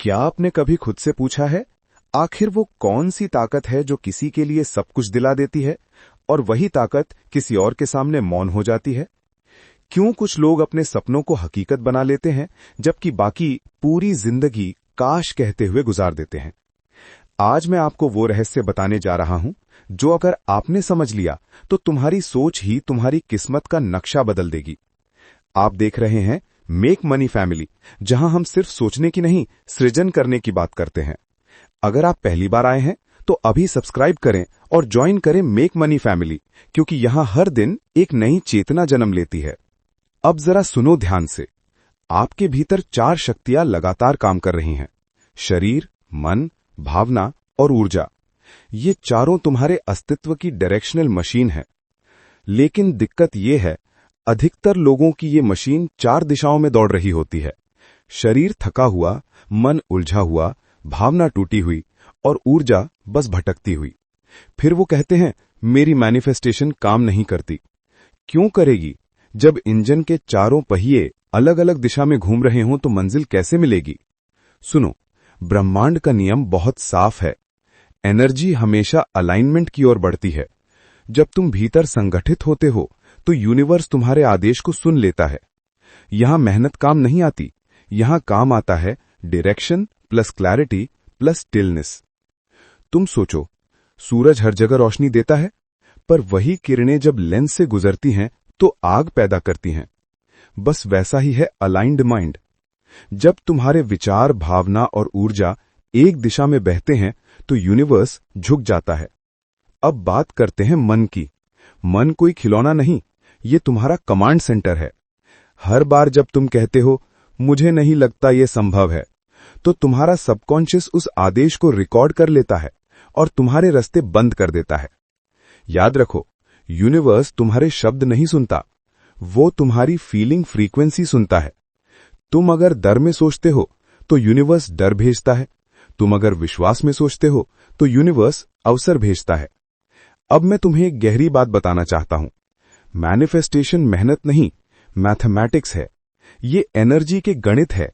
क्या आपने कभी खुद से पूछा है, आखिर वो कौन सी ताकत है जो किसी के लिए सब कुछ दिला देती है और वही ताकत किसी और के सामने मौन हो जाती है? क्यों कुछ लोग अपने सपनों को हकीकत बना लेते हैं जबकि बाकी पूरी जिंदगी काश कहते हुए गुजार देते हैं? आज मैं आपको वो रहस्य बताने जा रहा हूं जो अगर आपने समझ लिया तो तुम्हारी सोच ही तुम्हारी किस्मत का नक्शा बदल देगी। आप देख रहे हैं मेक मनी फैमिली, जहां हम सिर्फ सोचने की नहीं, सृजन करने की बात करते हैं। अगर आप पहली बार आए हैं तो अभी सब्सक्राइब करें और ज्वाइन करें मेक मनी फैमिली, क्योंकि यहां हर दिन एक नई चेतना जन्म लेती है। अब जरा सुनो ध्यान से। आपके भीतर 4 शक्तियां लगातार काम कर रही हैं: शरीर, मन, भावना और ऊर्जा। ये चारों तुम्हारे अस्तित्व की डायरेक्शनल मशीन है। लेकिन दिक्कत यह है, अधिकतर लोगों की ये मशीन 4 दिशाओं में दौड़ रही होती है। शरीर थका हुआ, मन उलझा हुआ, भावना टूटी हुई और ऊर्जा बस भटकती हुई। फिर वो कहते हैं, मेरी मैनिफेस्टेशन काम नहीं करती। क्यों करेगी? जब इंजन के चारों पहिए अलग अलग दिशा में घूम रहे हों तो मंजिल कैसे मिलेगी? सुनो, ब्रह्मांड का नियम बहुत साफ है। एनर्जी हमेशा अलाइनमेंट की ओर बढ़ती है। जब तुम भीतर संगठित होते हो तो यूनिवर्स तुम्हारे आदेश को सुन लेता है। यहां मेहनत काम नहीं आती, यहां काम आता है direction plus clarity plus stillness. तुम सोचो, सूरज हर जगह रोशनी देता है, पर वही किरणें जब लेंस से गुजरती हैं तो आग पैदा करती हैं। बस वैसा ही है अलाइंड माइंड। जब तुम्हारे विचार, भावना और ऊर्जा एक दिशा में बहते हैं तो यूनिवर्स झुक जाता है। अब बात करते हैं मन की। मन कोई खिलौना नहीं, ये तुम्हारा कमांड सेंटर है। हर बार जब तुम कहते हो मुझे नहीं लगता ये संभव है, तो तुम्हारा सबकॉन्शियस उस आदेश को रिकॉर्ड कर लेता है और तुम्हारे रास्ते बंद कर देता है। याद रखो, यूनिवर्स तुम्हारे शब्द नहीं सुनता, वो तुम्हारी फीलिंग फ्रीक्वेंसी सुनता है। तुम अगर डर में सोचते हो तो यूनिवर्स डर भेजता है। तुम अगर विश्वास में सोचते हो तो यूनिवर्स अवसर भेजता है। अब मैं तुम्हें एक गहरी बात बताना चाहता हूं। मैनिफेस्टेशन मेहनत नहीं, मैथमेटिक्स है। ये एनर्जी के गणित है।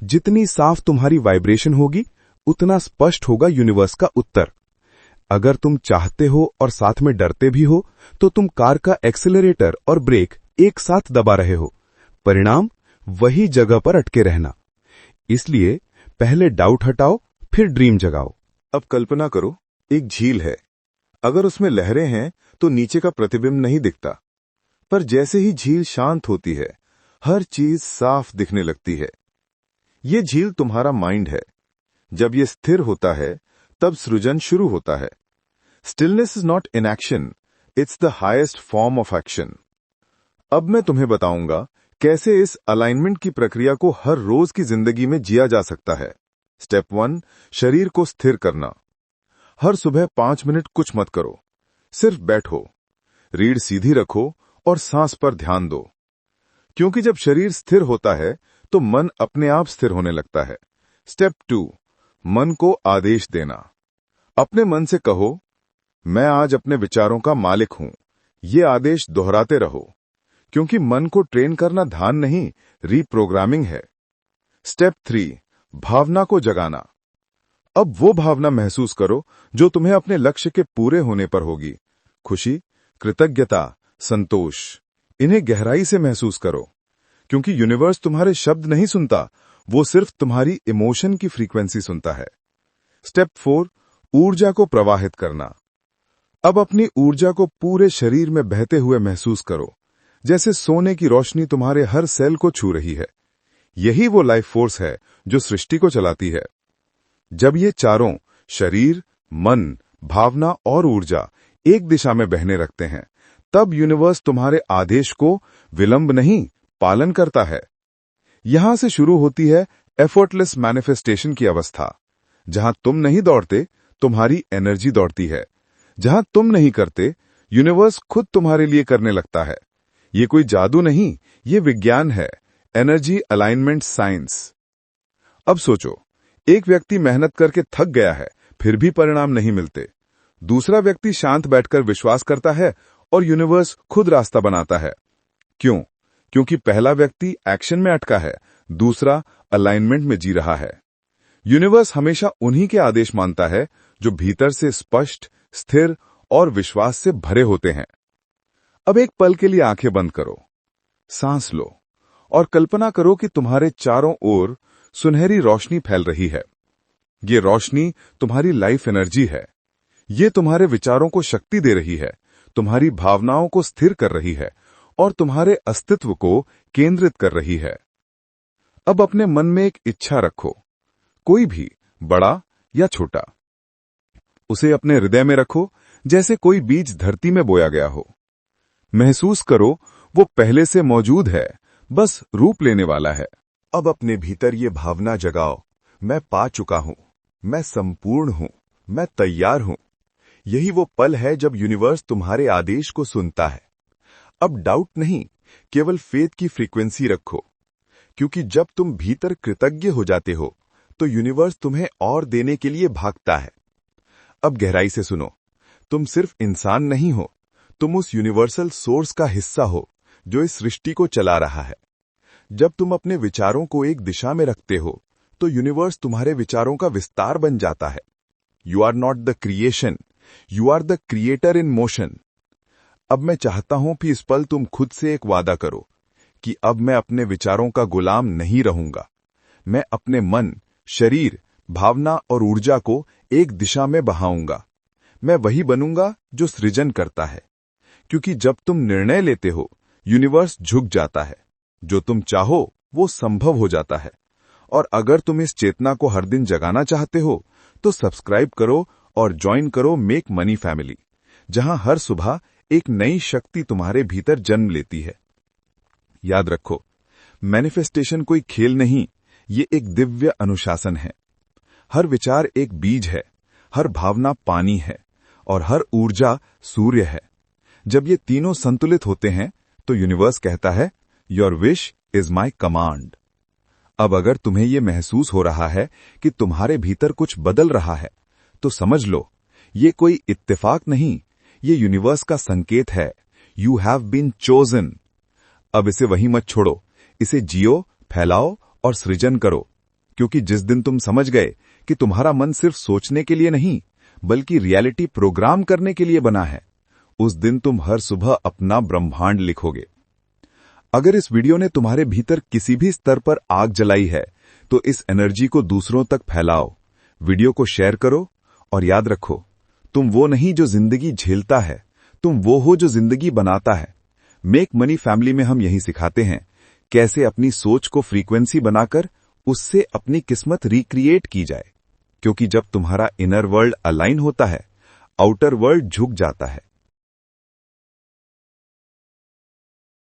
जितनी साफ तुम्हारी वाइब्रेशन होगी, उतना स्पष्ट होगा यूनिवर्स का उत्तर। अगर तुम चाहते हो और साथ में डरते भी हो तो तुम कार का एक्सेलरेटर और ब्रेक एक साथ दबा रहे हो। परिणाम वही जगह पर अटके रहना। इसलिए पहले डाउट हटाओ, फिर ड्रीम जगाओ। अब कल्पना करो, एक झील है। अगर उसमें लहरें हैं तो नीचे का प्रतिबिंब नहीं दिखता, पर जैसे ही झील शांत होती है, हर चीज साफ दिखने लगती है। ये झील तुम्हारा माइंड है। जब ये स्थिर होता है, तब सृजन शुरू होता है। Stillness is not inaction, it's the highest form of action. अब मैं तुम्हें बताऊंगा कैसे इस अलाइनमेंट की प्रक्रिया को हर रोज की जिंदगी में जिया जा सकता है। स्टेप 1, शरीर को स्थिर करना। हर सुबह 5 मिनट कुछ मत करो, सिर्फ बैठो, रीढ़ सीधी रखो और सांस पर ध्यान दो। क्योंकि जब शरीर स्थिर होता है तो मन अपने आप स्थिर होने लगता है। स्टेप 2, मन को आदेश देना। अपने मन से कहो, मैं आज अपने विचारों का मालिक हूं। ये आदेश दोहराते रहो, क्योंकि मन को ट्रेन करना ध्यान नहीं, रीप्रोग्रामिंग है। स्टेप 3, भावना को जगाना। अब वो भावना महसूस करो जो तुम्हें अपने लक्ष्य के पूरे होने पर होगी। खुशी, कृतज्ञता, संतोष। इन्हें गहराई से महसूस करो, क्योंकि यूनिवर्स तुम्हारे शब्द नहीं सुनता, वो सिर्फ तुम्हारी इमोशन की फ्रीक्वेंसी सुनता है। स्टेप 4, ऊर्जा को प्रवाहित करना। अब अपनी ऊर्जा को पूरे शरीर में बहते हुए महसूस करो, जैसे सोने की रोशनी तुम्हारे हर सेल को छू रही है। यही वो लाइफ फोर्स है जो सृष्टि को चलाती है। जब ये चारों, शरीर, मन, भावना और ऊर्जा, एक दिशा में बहने लगते हैं, तब यूनिवर्स तुम्हारे आदेश को विलंब नहीं, पालन करता है। यहां से शुरू होती है एफर्टलेस मैनिफेस्टेशन की अवस्था। जहां तुम नहीं दौड़ते, तुम्हारी एनर्जी दौड़ती है। जहां तुम नहीं करते, यूनिवर्स खुद तुम्हारे लिए करने लगता है। ये कोई जादू नहीं, ये विज्ञान है, एनर्जी अलाइनमेंट साइंस। अब सोचो, एक व्यक्ति मेहनत करके थक गया है, फिर भी परिणाम नहीं मिलते। दूसरा व्यक्ति शांत बैठकर विश्वास करता है और यूनिवर्स खुद रास्ता बनाता है। क्यों? क्योंकि पहला व्यक्ति एक्शन में अटका है, दूसरा अलाइनमेंट में जी रहा है। यूनिवर्स हमेशा उन्हीं के आदेश मानता है जो भीतर से स्पष्ट, स्थिर और विश्वास से भरे होते हैं। अब एक पल के लिए आंखें बंद करो, सांस लो और कल्पना करो कि तुम्हारे चारों ओर सुनहरी रोशनी फैल रही है। ये रोशनी तुम्हारी लाइफ एनर्जी है। ये तुम्हारे विचारों को शक्ति दे रही है, तुम्हारी भावनाओं को स्थिर कर रही है और तुम्हारे अस्तित्व को केंद्रित कर रही है। अब अपने मन में एक इच्छा रखो, कोई भी, बड़ा या छोटा। उसे अपने हृदय में रखो जैसे कोई बीज धरती में बोया गया हो। महसूस करो वो पहले से मौजूद है, बस रूप लेने वाला है। अब अपने भीतर ये भावना जगाओ, मैं पा चुका हूं, मैं संपूर्ण हूं, मैं तैयार हूं। यही वो पल है जब यूनिवर्स तुम्हारे आदेश को सुनता है। अब डाउट नहीं, केवल फेथ की फ्रीक्वेंसी रखो, क्योंकि जब तुम भीतर कृतज्ञ हो जाते हो तो यूनिवर्स तुम्हें और देने के लिए भागता है। अब गहराई से सुनो, तुम सिर्फ इंसान नहीं हो, तुम उस यूनिवर्सल सोर्स का हिस्सा हो जो इस सृष्टि को चला रहा है। जब तुम अपने विचारों को एक दिशा में रखते हो तो यूनिवर्स तुम्हारे विचारों का विस्तार बन जाता है। You are not the creation, you are the creator in motion. अब मैं चाहता हूं कि इस पल तुम खुद से एक वादा करो कि अब मैं अपने विचारों का गुलाम नहीं रहूंगा। मैं अपने मन, शरीर, भावना और ऊर्जा को एक दिशा में बहाऊंगा। मैं वही बनूंगा जो सृजन करता है, क्योंकि जब तुम निर्णय लेते हो यूनिवर्स झुक जाता है। जो तुम चाहो वो संभव हो जाता है। और अगर तुम इस चेतना को हर दिन जगाना चाहते हो तो सब्सक्राइब करो और ज्वाइन करो मेक मनी फैमिली, जहां हर सुबह एक नई शक्ति तुम्हारे भीतर जन्म लेती है। याद रखो, मैनिफेस्टेशन कोई खेल नहीं, ये एक दिव्य अनुशासन है। हर विचार एक बीज है, हर भावना पानी है और हर ऊर्जा सूर्य है। जब ये तीनों संतुलित होते हैं तो यूनिवर्स कहता है, your wish is my command. अब अगर तुम्हें यह महसूस हो रहा है कि तुम्हारे भीतर कुछ बदल रहा है, तो समझ लो ये कोई इत्तेफाक नहीं, ये यूनिवर्स का संकेत है। You have been chosen. अब इसे वहीं मत छोड़ो, इसे जियो, फैलाओ और सृजन करो, क्योंकि जिस दिन तुम समझ गए कि तुम्हारा मन सिर्फ सोचने के लिए नहीं बल्कि रियलिटी प्रोग्राम करने के लिए बना है, उस दिन तुम हर सुबह अपना ब्रह्मांड लिखोगे। अगर इस वीडियो ने तुम्हारे भीतर किसी भी स्तर पर आग जलाई है तो इस एनर्जी को दूसरों तक फैलाओ, वीडियो को शेयर करो और याद रखो, तुम वो नहीं जो जिंदगी झेलता है, तुम वो हो जो जिंदगी बनाता है। मेक मनी फैमिली में हम यही सिखाते हैं कैसे अपनी सोच को फ्रीक्वेंसी बनाकर उससे अपनी किस्मत रिक्रिएट की जाए, क्योंकि जब तुम्हारा इनर वर्ल्ड अलाइन होता है, आउटर वर्ल्ड झुक जाता है।